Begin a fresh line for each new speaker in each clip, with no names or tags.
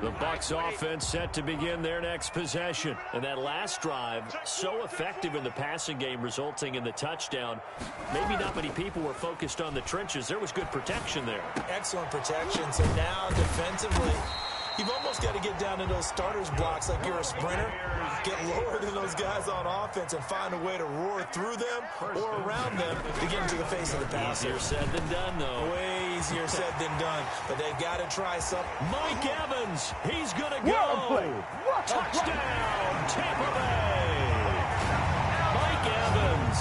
The Bucs offense set to begin their next possession. And that last drive, so effective in the passing game, resulting in the touchdown. Maybe not many people were focused on the trenches. There was good protection there.
Excellent protection. So now defensively, you've almost got to get down to those starters blocks like you're a sprinter. Get lower than those guys on offense and find a way to roar through them or around them to get into the face of the passer.
Easier said than done, though.
Way easier said than done. But they've got to try something.
Mike Evans, he's going to go. Touchdown, Tampa Bay. Mike Evans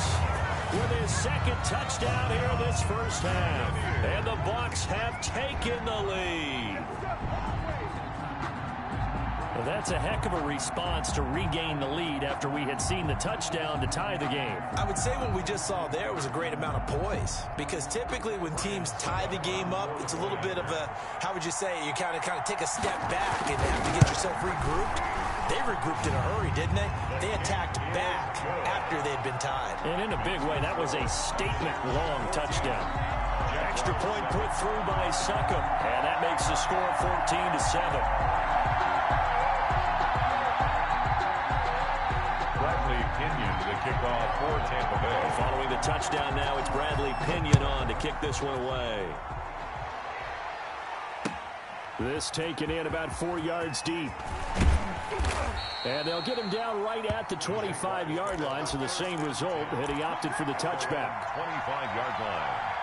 with his second touchdown here in this first half. And the Bucs have taken the lead. Well, that's a heck of a response to regain the lead after we had seen the touchdown to tie the game.
I would say what we just saw there was a great amount of poise, because typically when teams tie the game up, it's a little bit of a, how would you say, you kind of take a step back and have to get yourself regrouped. They regrouped in a hurry, didn't they? They attacked back after they'd been tied.
And in a big way, that was a statement-long touchdown. Extra point put through by Suckup, and that makes the score 14-7.
The kickoff for Tampa Bay.
Following the touchdown now, it's Bradley Pinion on to kick this one away. This taken in about 4 yards deep. And they'll get him down right at the 25-yard line, so the same result, and he opted for the touchback.
25-yard line.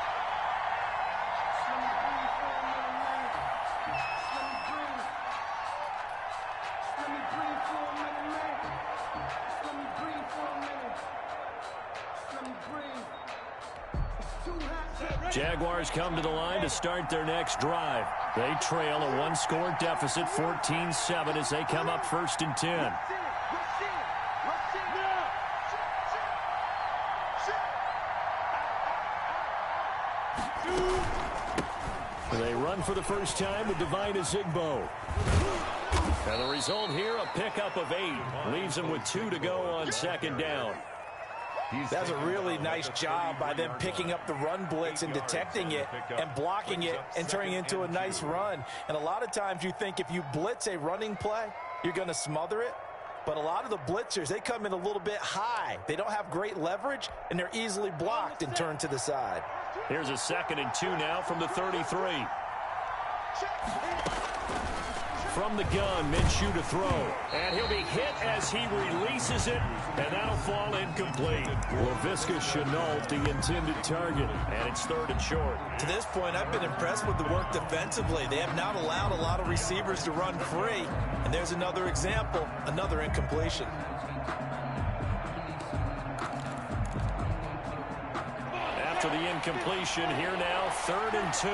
Jaguars come to the line to start their next drive. They trail a one-score deficit, 14-7, as they come up 1st and 10. They run for the first time with Divine Azigbo. And the result here, a pickup of 8. Leaves them with 2 to go on 2nd down.
That's a really nice job by them picking up the run blitz and detecting it and blocking it and turning it into a nice run. And a lot of times you think if you blitz a running play, you're going to smother it. But a lot of the blitzers, they come in a little bit high. They don't have great leverage, and they're easily blocked and turned to the side.
Here's a 2nd and 2 now from the 33. From the gun, Minshew to throw. And he'll be hit as he releases it, and that'll fall incomplete. Laviska Shenault, the intended target, and it's 3rd and short.
To this point, I've been impressed with the work defensively. They have not allowed a lot of receivers to run free. And there's another example, another incompletion.
After the incompletion, here now, 3rd and 2.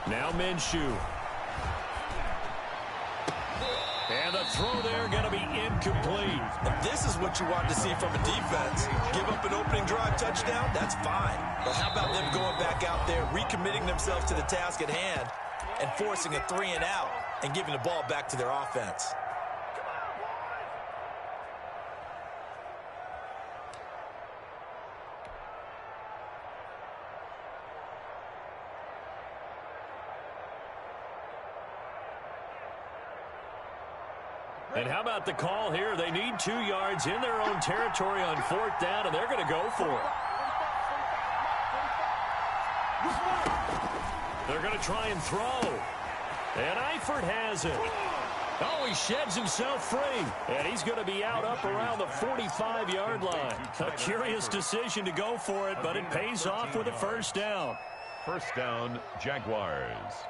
Now Minshew. And the throw there going to be incomplete.
And this is what you want to see from a defense. Give up an opening drive touchdown, that's fine. But how about them going back out there, recommitting themselves to the task at hand, and forcing a 3-and-out and giving the ball back to their offense?
And how about the call here? They need 2 yards in their own territory on 4th down, and they're going to go for it. They're going to try and throw. And Eifert has it. Oh, he sheds himself free. And he's going to be out up around the 45-yard line. A curious decision to go for it, but it pays off with a 1st down.
1st down, Jaguars.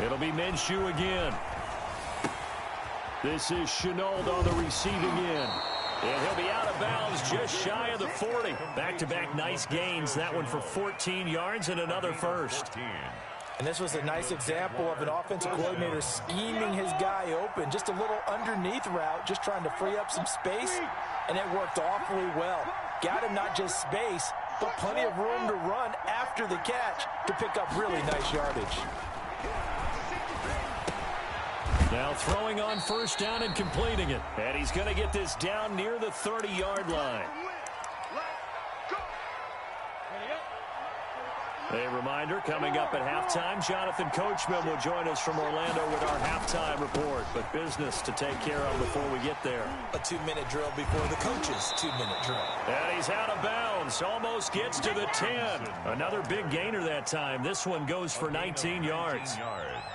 It'll be Minshew again. This is Shenault on the receiving end. And he'll be out of bounds just shy of the 40. Back-to-back nice gains. That one for 14 yards and another 1st.
And this was a nice example of an offensive coordinator scheming his guy open. Just a little underneath route, just trying to free up some space, and it worked awfully well. Got him not just space, but plenty of room to run after the catch to pick up really nice yardage.
Now throwing on first down and completing it. And he's going to get this down near the 30-yard line. A reminder, coming up at halftime, Jonathan Coachman will join us from Orlando with our halftime report. But business to take care of before we get there.
A 2-minute drill before the coach's 2-minute drill.
And he's out of bounds. Almost gets to the 10. Another big gainer that time. This one goes for 19 yards.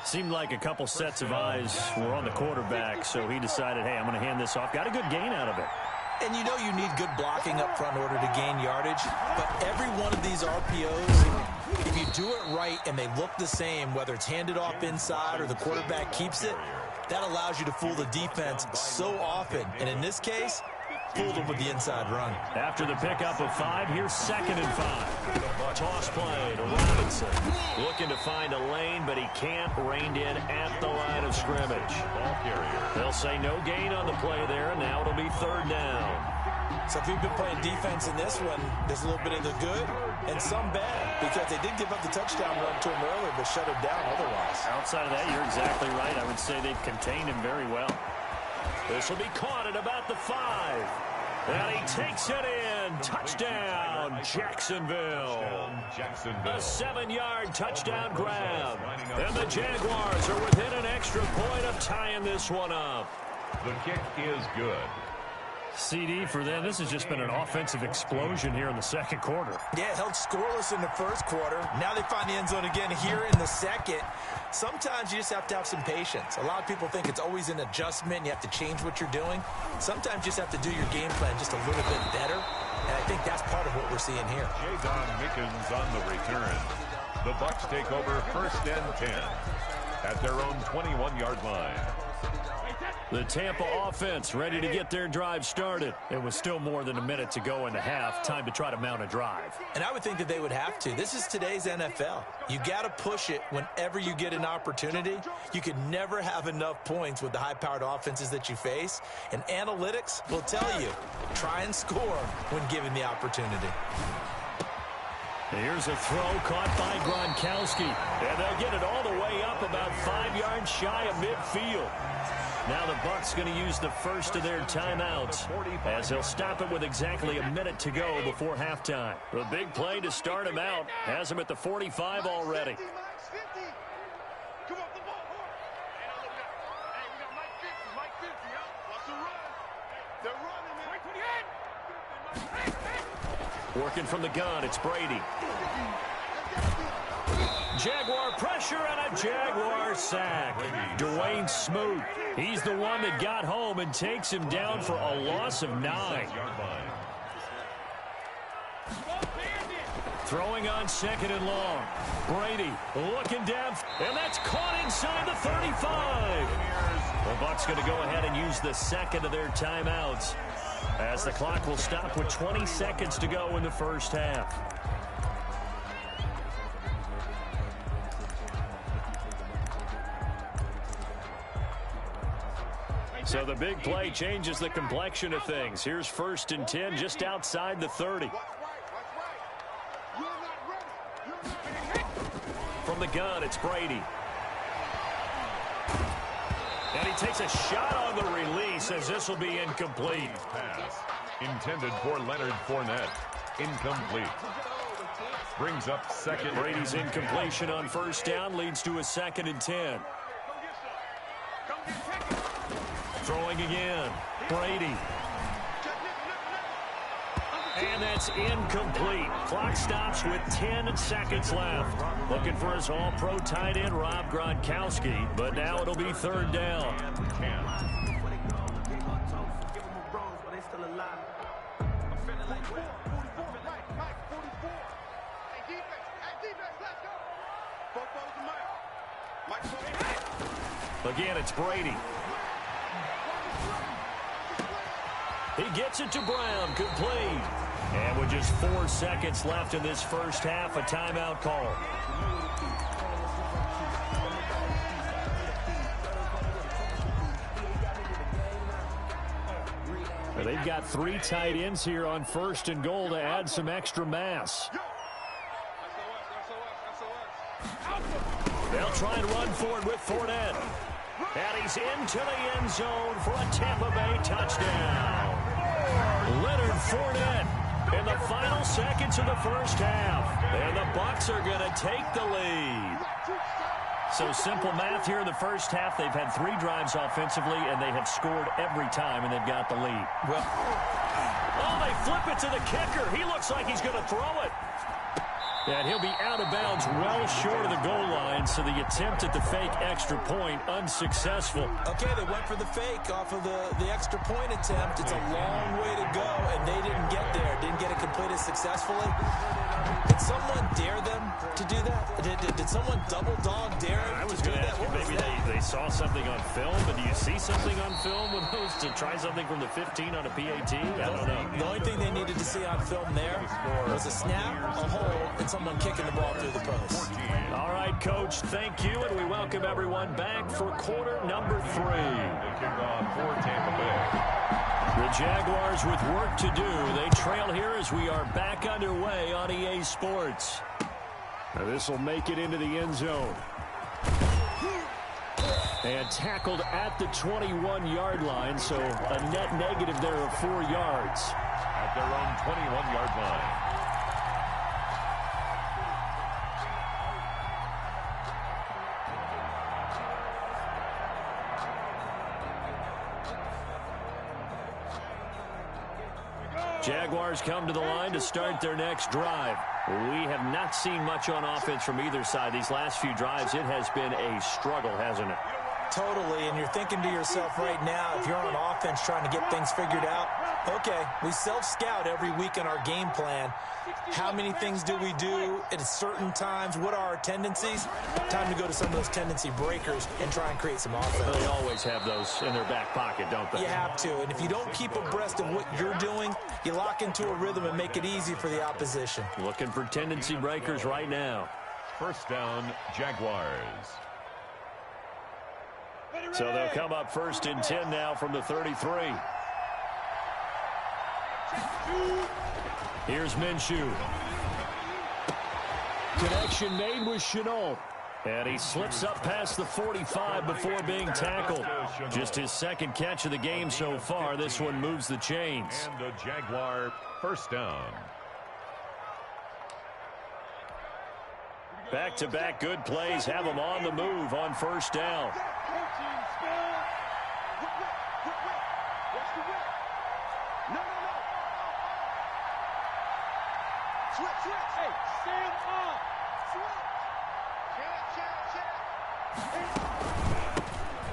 Seemed like a couple sets of eyes were on the quarterback, so he decided, hey, I'm going to hand this off. Got a good gain out of it.
And you know you need good blocking up front in order to gain yardage. But every one of these RPOs, if you do it right and they look the same, whether it's handed off inside or the quarterback keeps it, that allows you to fool the defense so often. And in this case, fooled them with the inside run.
After the pickup of 5, here's 2nd and 5. Toss play to Robinson. Looking to find a lane, but he can't. Reined in at the line of scrimmage. They'll say no gain on the play there, and now it'll be 3rd down.
So if you've been playing defense in this one, there's a little bit of the good and some bad, because they did give up the touchdown run to him earlier, but shut him down otherwise.
Outside of that, you're exactly right. I would say they've contained him very well. This will be caught at about the 5. And he takes it in. Touchdown, Jacksonville. A 7-yard touchdown grab. And the Jaguars are within an extra point of tying this one up.
The kick is good.
CD for them. This has just been an offensive explosion here in the second quarter.
Yeah, held scoreless in the first quarter. Now they find the end zone again here in the second. Sometimes you just have to have some patience. A lot of people think it's always an adjustment. You have to change what you're doing. Sometimes you just have to do your game plan just a little bit better. And I think that's part of what we're seeing here.
Jadon Mickens on the return. The Bucs take over 1st and 10 at their own 21-yard line.
The Tampa offense ready to get their drive started. It was still more than a minute to go in the half. Time to try to mount a drive.
And I would think that they would have to. This is today's NFL. You got to push it whenever you get an opportunity. You can never have enough points with the high-powered offenses that you face. And analytics will tell you, try and score when given the opportunity.
Here's a throw caught by Gronkowski. And they'll get it all the way up about 5 yards shy of midfield. Now the Bucs going to use the first of their timeouts as they'll stop it with exactly a minute to go before halftime. The big play to start him out has him at the 45 already. Working from the gun, it's Brady. Jaguar pressure and a Jaguar sack. Dwayne Smoot. He's the one that got home and takes him down for a loss of 9. Throwing on 2nd and long. Brady looking down, and that's caught inside the 35. The Bucs going to go ahead and use the second of their timeouts as the clock will stop with 20 seconds to go in the first half. So the big play changes the complexion of things. Here's 1st and 10 just outside the 30. From the gun, it's Brady. And he takes a shot on the release as this will be incomplete.
Pass intended for Leonard Fournette. Incomplete. Brings up 2nd.
Brady's incompletion on 1st down leads to a 2nd and 10. Throwing again. Brady. And that's incomplete. Clock stops with 10 seconds left. Looking for his all-pro tight end, Rob Gronkowski. But now it'll be 3rd down. Again, it's Brady. He gets it to Brown, complete. And with just 4 seconds left in this first half, a timeout call. They've got 3 tight ends here on 1st and goal to add some extra mass. They'll try and run for it with Fournette. And he's into the end zone for a Tampa Bay touchdown. Leonard Fournette in the final seconds of the first half. And the Bucs are going to take the lead. So simple math here in the first half. They've had 3 drives offensively, and they have scored every time, and they've got the lead. Well, oh, they flip it to the kicker. He looks like he's going to throw it. And he'll be out of bounds well short of the goal line, so the attempt at the fake extra point unsuccessful.
Okay, they went for the fake off of the extra point attempt. It's a long way to go, and they didn't get there. Didn't get it completed successfully. Did someone dare them to do that? Did someone double dog dare them?
I was going to ask you, maybe they saw something on film, but do you see something on film with those to try something from the 15 on a PAT? I don't know.
The only thing they needed to see on film there was a snap, a hold, and someone kicking the ball through the post.
All right, Coach, thank you, and we welcome everyone back for quarter number 3.
The kickoff for Tampa Bay.
The Jaguars with work to do. They trail here as we are back underway on EA Sports. Now this will make it into the end zone. And tackled at the 21-yard line, so a net negative there of 4 yards.
At their own 21-yard line.
Jaguars come to the line to start their next drive. We have not seen much on offense from either side. These last few drives, it has been a struggle, hasn't it?
Totally, and you're thinking to yourself right now, if you're on offense trying to get things figured out, okay, we self-scout every week in our game plan. How many things do we do at certain times? What are our tendencies? Time to go to some of those tendency breakers and try and create some offense.
They always have those in their back pocket, don't they?
You have to, and if you don't keep abreast of what you're doing, you lock into a rhythm and make it easy for the opposition.
Looking for tendency breakers right now.
First down, Jaguars.
So they'll come up 1st and 10 now from the 33. Here's Minshew. Connection made with Chenault. And he slips up past the 45 before being tackled. Just his 2nd catch of the game so far. This one moves the chains.
And the Jaguar first down.
Back-to-back good plays have them on the move on 1st down.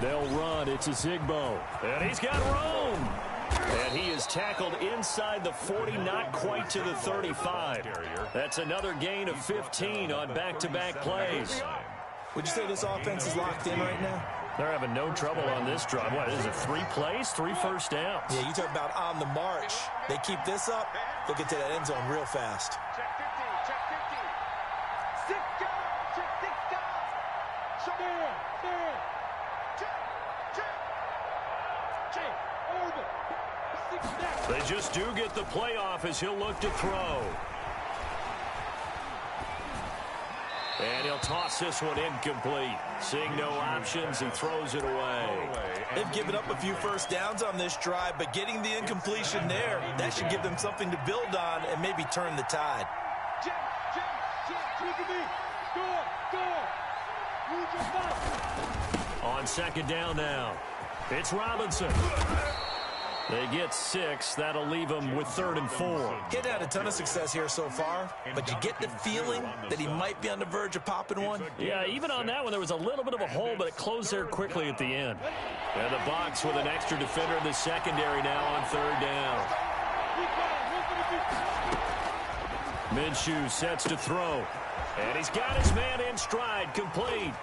They'll run. It's a Zigbo. And he's got room. And he is tackled inside the 40, not quite to the 35. That's another gain of 15 on back-to-back plays.
Would you say this offense is locked in right now?
They're having no trouble on this drive. What is it, 3 plays, 3 first downs?
Yeah, you talk about on the march. They keep this up, they'll get to that end zone real fast.
Check 50, check 50. Sit down, check 6 down. Stand. Check. Over. 6 down.
They just do get the playoff as he'll look to throw. And he'll toss this one incomplete. Seeing no options, he throws it away.
They've given up a few first downs on this drive, but getting the incompletion there, that should give them something to build on and maybe turn the tide.
Check. Look at me. Go. Use your body.
On 2nd down now, it's Robinson. They get 6. That'll leave them with 3rd and 4.
He's had a ton of success here so far, but you get the feeling that he might be on the verge of popping one.
Yeah, even on that one, there was a little bit of a hole, but it closed there quickly at the end. And the Bucs with an extra defender in the secondary now on 3rd down. Minshew sets to throw. And he's got his man in stride, complete.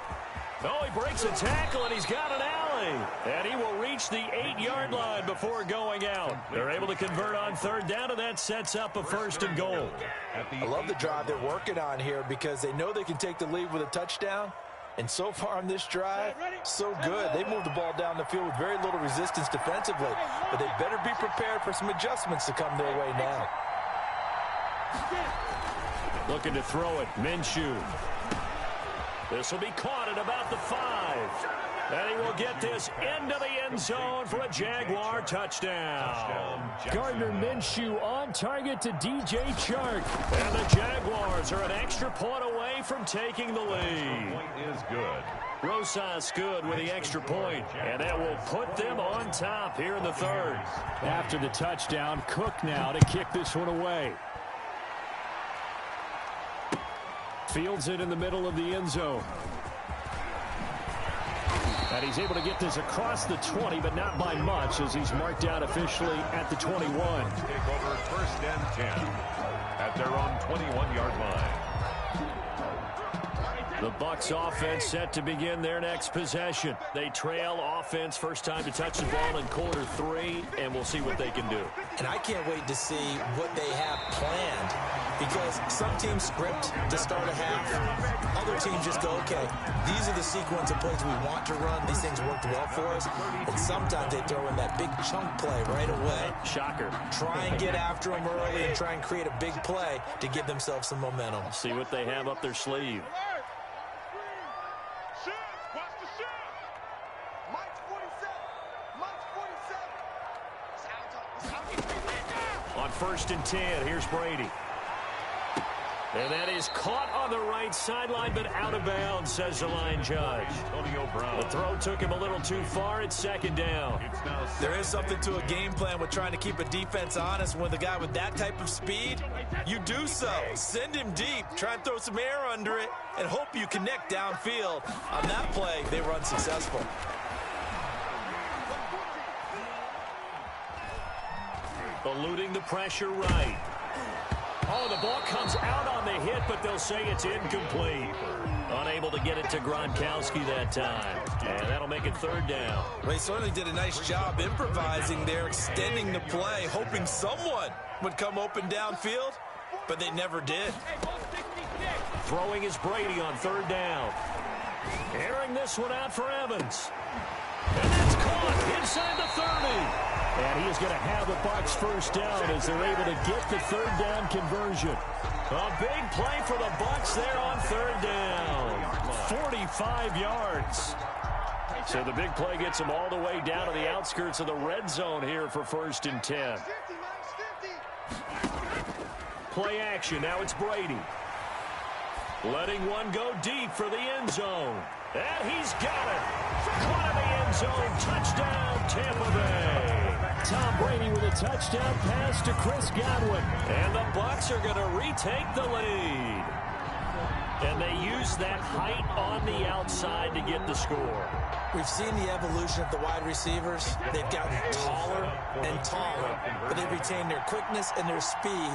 Oh, he breaks a tackle, and he's got an alley. And he will reach the 8-yard line before going out. They're able to convert on 3rd down, and that sets up a 1st and goal.
I love the drive they're working on here because they know they can take the lead with a touchdown, And so far on this drive, so good. They moved the ball down the field with very little resistance defensively, but they better be prepared for some adjustments to come their way now.
Looking to throw it, Minshew. This will be caught at about the 5. And he will get this into the end zone for a Jaguar touchdown. Gardner Minshew on target to DJ Chark. And the Jaguars are an extra point away from taking the lead.
Point is good.
Rosas good with the extra point, and that will put them on top here in the 3rd. After the touchdown, Cook now to kick this one away. Fields it in the middle of the end zone. And he's able to get this across the 20, but not by much, as he's marked out officially at the 21.
Take over 1st and 10 at their own 21-yard line.
The Bucs offense set to begin their next possession. They trail offense, first time to touch the ball in quarter 3, and we'll see what they can do.
And I can't wait to see what they have planned, because some teams script to start a half. Other teams just go, okay, these are the sequence of plays we want to run. These things worked well for us. And sometimes they throw in that big chunk play right away.
Shocker.
Try and get after them early and try and create a big play to give themselves some momentum.
See what they have up their sleeve. On 1st and 10, here's Brady. And that is caught on the right sideline, but out of bounds, says the line judge.
Antonio Brown.
The throw took him a little too far. It's 2nd down.
There is something to a game plan with trying to keep a defense honest. With a guy with that type of speed, you do so. Send him deep. Try and throw some air under it and hope you connect downfield. On that play, they were unsuccessful.
Eluding the pressure right. Oh, the ball comes out on the hit, but they'll say it's incomplete. Unable to get it to Gronkowski that time. And that'll make it 3rd down.
Well, he certainly did a nice job improvising there, extending the play, hoping someone would come open downfield, but they never did.
Throwing is Brady on 3rd down. Airing this one out for Evans. And that's caught inside the 30. And he is going to have the Bucs 1st down as they're able to get the 3rd down conversion. A big play for the Bucs there on 3rd down. 45 yards. So the big play gets them all the way down to the outskirts of the red zone here for 1st and 10. Play action. Now it's Brady. Letting one go deep for the end zone. And he's got it. Caught in the end zone. Touchdown, Tampa Bay. Tom Brady with a touchdown pass to Chris Godwin. And the Bucs are going to retake the lead. And they use that height on the outside to get the score.
We've seen the evolution of the wide receivers. They've gotten taller and taller, but they've retained their quickness and their speed.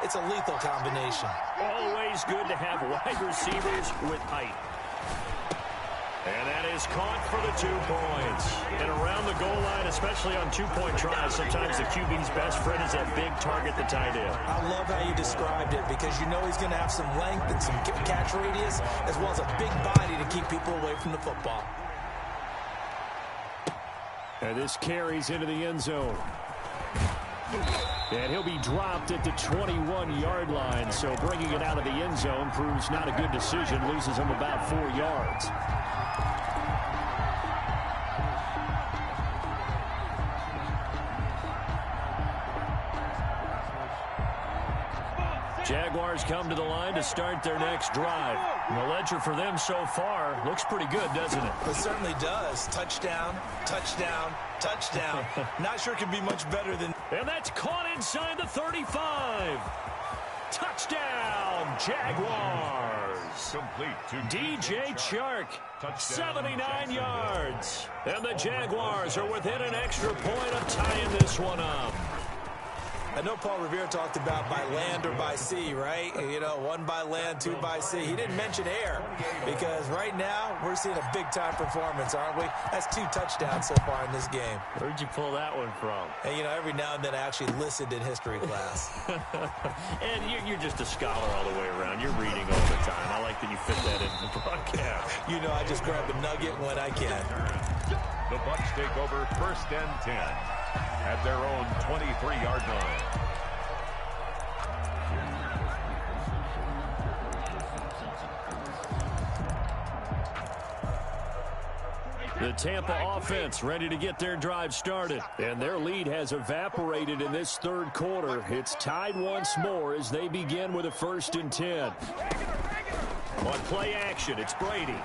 It's a lethal combination.
Always good to have wide receivers with height. And that is caught for the 2 points. And around the goal line, especially on 2-point tries, sometimes the QB's best friend is that big target, the tight end.
I love how you described it, because you know he's going to have some length and some catch radius, as well as a big body to keep people away from the football.
And this carries into the end zone. And he'll be dropped at the 21-yard line, so bringing it out of the end zone proves not a good decision, loses him about 4 yards. Jaguars come to the line to start their next drive. And the ledger for them so far looks pretty good, doesn't it?
It certainly does. Touchdown, touchdown, touchdown. Not sure it can be much better than...
And that's caught inside the 35. Touchdown, Jaguars.
Complete to
DJ Chark,
Touchdown,
79 yards. And the Jaguars are within an extra point of tying this one up.
I know Paul Revere talked about by land or by sea, right? You know, 1 by land, 2 by sea. He didn't mention air because right now we're seeing a big-time performance, aren't we? That's 2 touchdowns so far in this game.
Where'd you pull that one from?
And, you know, every now and then I actually listened in history class.
And you're just a scholar all the way around. You're reading all the time. I like that you fit that in the broadcast.
You know, I just grab a nugget when I can.
The Bucs take over 1st and 10 at their own 23-yard line.
The Tampa offense ready to get their drive started. And their lead has evaporated in this 3rd quarter. It's tied once more as they begin with a 1st and 10. On play action, it's Brady.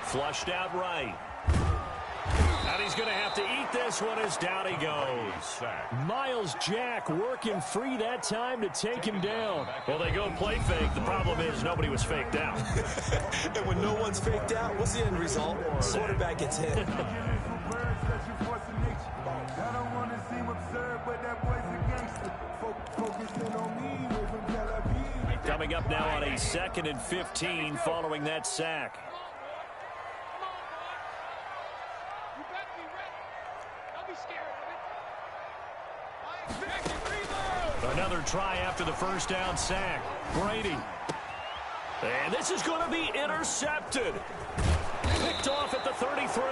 Flushed out right. And he's going to have to eat this one as down he goes. Miles Jack working free that time to take him down. Well, they go play fake. The problem is nobody was faked out.
And when no one's faked out, what's the end result? Quarterback gets hit.
Coming up now on a 2nd and 15 following that sack. Another try after the 1st down sack. Brady. And this is going to be intercepted. Picked off at the 33.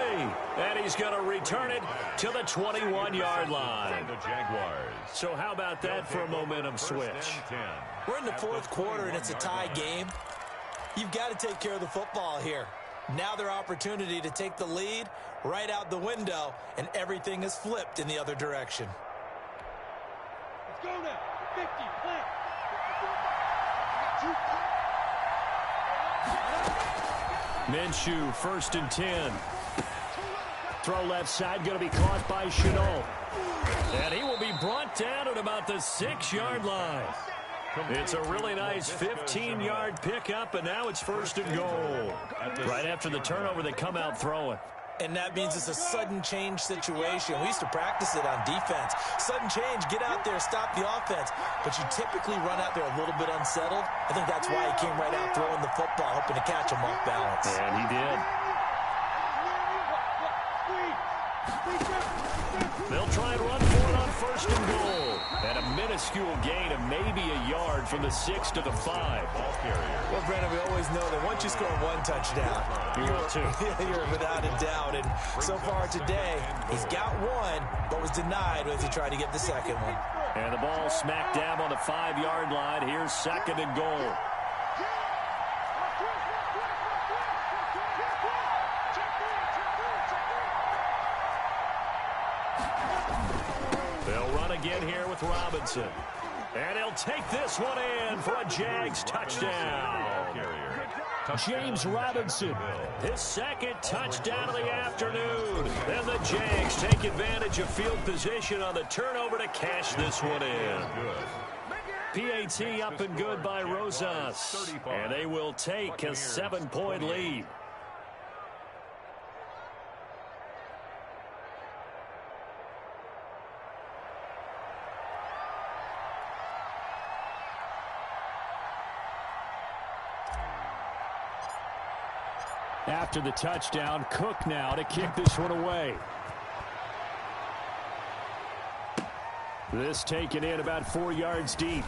And he's going to return it to the 21-yard line.
The Jaguars.
So how about that for a momentum switch?
We're in the 4th quarter, and it's a tie game. You've got to take care of the football here. Now their opportunity to take the lead right out the window, and everything is flipped in the other direction.
Let's go now. 50, plant.
Minshew, 1st and 10. Throw left side, going to be caught by Chenault. And he will be brought down at about the 6-yard line. It's a really nice 15-yard pickup, and now it's 1st and goal. Right after the turnover, they come out throwing.
And that means it's a sudden change situation. We used to practice it on defense. Sudden change, get out there, stop the offense. But you typically run out there a little bit unsettled. I think that's why he came right out throwing the football, hoping to catch him off balance.
And he did. They'll try and run for it on 1st and goal. And a minuscule gain of maybe a yard from the 6 to the 5.
Ball carrier.
Well, Brandon, we always know that once you score 1 touchdown, you're without a doubt. And so far today, he's got 1, but was denied as he tried to get the 2nd one.
And the ball smacked down on the 5-yard line. Here's 2nd and goal. They'll run again here with Robinson. And he'll take this one in for a Jags touchdown. James Robinson, his 2nd touchdown of the afternoon. And the Jags take advantage of field position on the turnover to cash this one in. PAT up and good by Rosas. And they will take a 7-point lead. After the touchdown, Cook now to kick this one away. This taken in about 4 yards deep.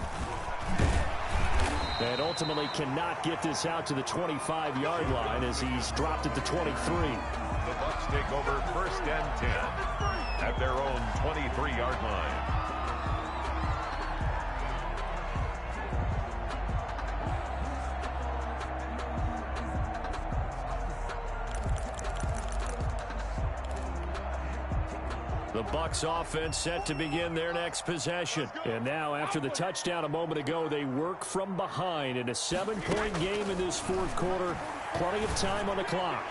And ultimately cannot get this out to the 25-yard line as he's dropped at the 23.
The Bucs take over 1st and 10 at their own 23-yard line.
The Bucs offense set to begin their next possession. And now, after the touchdown a moment ago, they work from behind in a 7-point game in this 4th quarter. Plenty of time on the clock.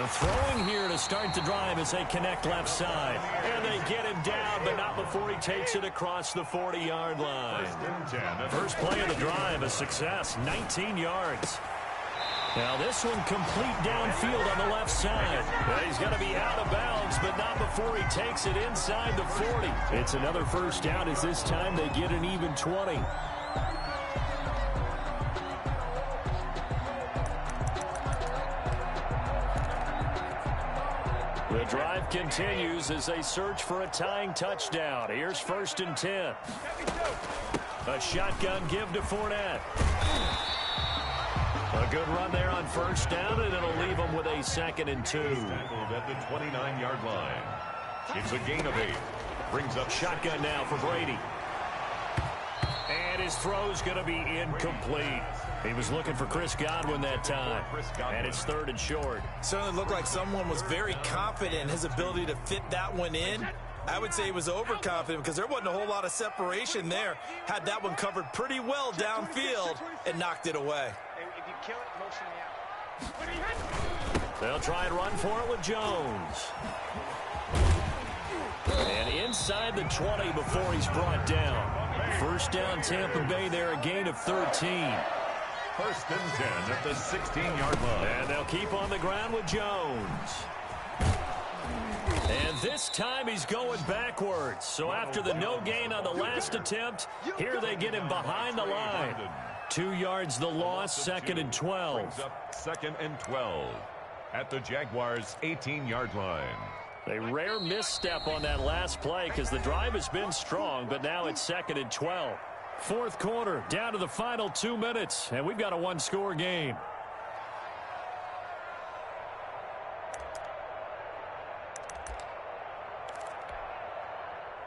Throwing here to start the drive as they connect left side. And they get him down, but not before he takes it across the 40-yard line. First play of the drive, a success, 19 yards. Now this one complete downfield on the left side. Well, he's going to be out of bounds, but not before he takes it inside the 40. It's another first down as this time they get an even 20. The drive continues as they search for a tying touchdown. Here's 1st and 10. A shotgun give to Fournette. A good run there on 1st down, and it'll leave them with a 2nd and 2.
Tackled at the 29-yard line. It's a gain of 8. Brings up
shotgun now for Brady. And his throw's going to be incomplete. He was looking for Chris Godwin that time. And it's 3rd and short.
Certainly looked like someone was very confident in his ability to fit that one in. I would say he was overconfident because there wasn't a whole lot of separation there. Had that one covered pretty well downfield and knocked it away.
If you kill it, motion me out.
They'll try and run for it with Jones. And inside the 20 before he's brought down. 1st down Tampa Bay there, a gain of 13.
1st and 10 at the 16-yard line.
And they'll keep on the ground with Jones. And this time he's going backwards. So after the no gain on the last attempt, here they get him behind the line. 2 yards the loss, 2nd and 12.
2nd and 12 at the Jaguars' 18-yard line.
A rare misstep on that last play because the drive has been strong, but now it's 2nd and 12. 4th quarter, down to the final 2 minutes, and we've got a one-score game.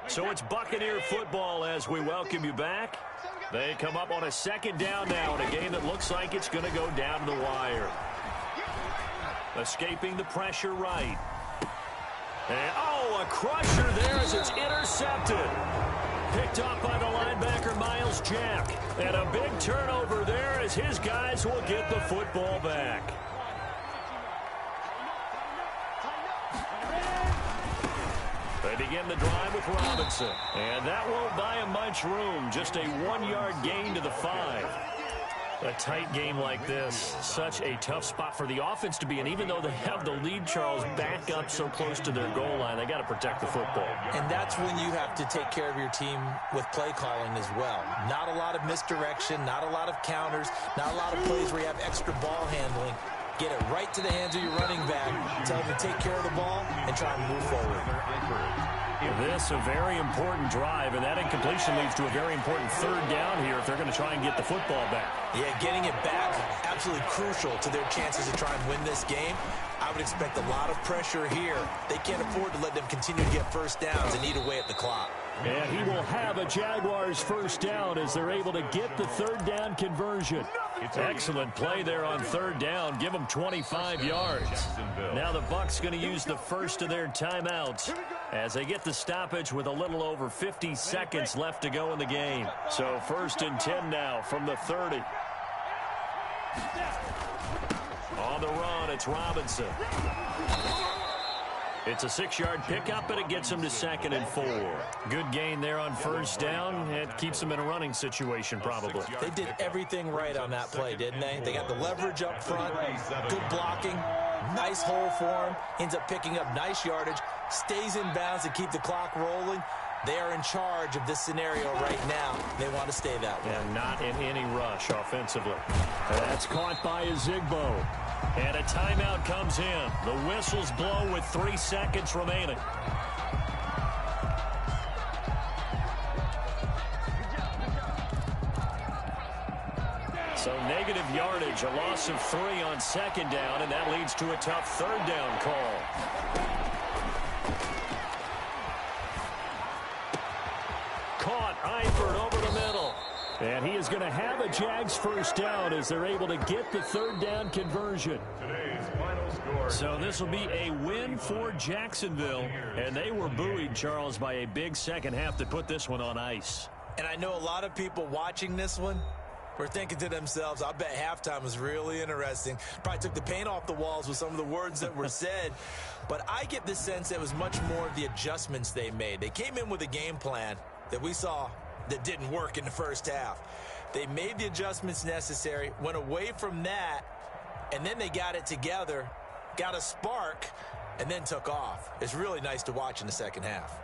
So it's Buccaneer football as we welcome you back. They come up on a 2nd down now in a game that looks like it's going to go down to the wire. Escaping the pressure right. And, oh, a crusher there as it's intercepted. Picked off by the linebacker, Miles Jack. And a big turnover there as his guys will get the football back. They begin the drive with Robinson. And that won't buy him much room. Just a 1-yard gain to the 5. A tight game like this, such a tough spot for the offense to be in. Even though they have the lead, Charles, back up so close to their goal line, they got to protect the football.
And that's when you have to take care of your team with play calling as well. Not a lot of misdirection, not a lot of counters, not a lot of plays where you have extra ball handling. Get it right to the hands of your running back. Tell them to take care of the ball and try and move forward.
This a very important drive, and that incompletion leads to a very important 3rd down here if they're going to try and get the football back.
Yeah, getting it back, absolutely crucial to their chances to try and win this game. I would expect a lot of pressure here. They can't afford to let them continue to get 1st downs and eat away at the clock.
And he will have a Jaguars 1st down as they're able to get the 3rd down conversion. Excellent play there on 3rd down. Give them 25 yards. Now the Bucs going to use the first of their timeouts as they get the stoppage with a little over 50 seconds left to go in the game. So 1st and 10 now from the 30. On the run, it's Robinson. It's a 6-yard pickup, and it gets him to 2nd and 4. Good gain there on 1st down. It keeps them in a running situation, probably.
They did everything right on that play, didn't they? They got the leverage up front, good blocking, nice hole for him, ends up picking up nice yardage, stays in bounds to keep the clock rolling. They are in charge of this scenario right now. They want to stay that way.
And not in any rush offensively. And that's caught by Ezigbo. And a timeout comes in. The whistles blow with 3 seconds remaining. So negative yardage, a loss of 3 on 2nd down, and that leads to a tough 3rd down call. Caught Eifert over the middle. And he is going to have a Jags 1st down as they're able to get the 3rd down conversion.
Today's final score.
So this will be a win for Jacksonville. And they were buoyed, Charles, by a big second half to put this one on ice.
And I know a lot of people watching this one were thinking to themselves, I bet halftime was really interesting. Probably took the paint off the walls with some of the words that were said. But I get the sense it was much more of the adjustments they made. They came in with a game plan that we saw that didn't work in the 1st half. They made the adjustments necessary, went away from that, and then they got it together, got a spark, and then took off. It's really nice to watch in the second half.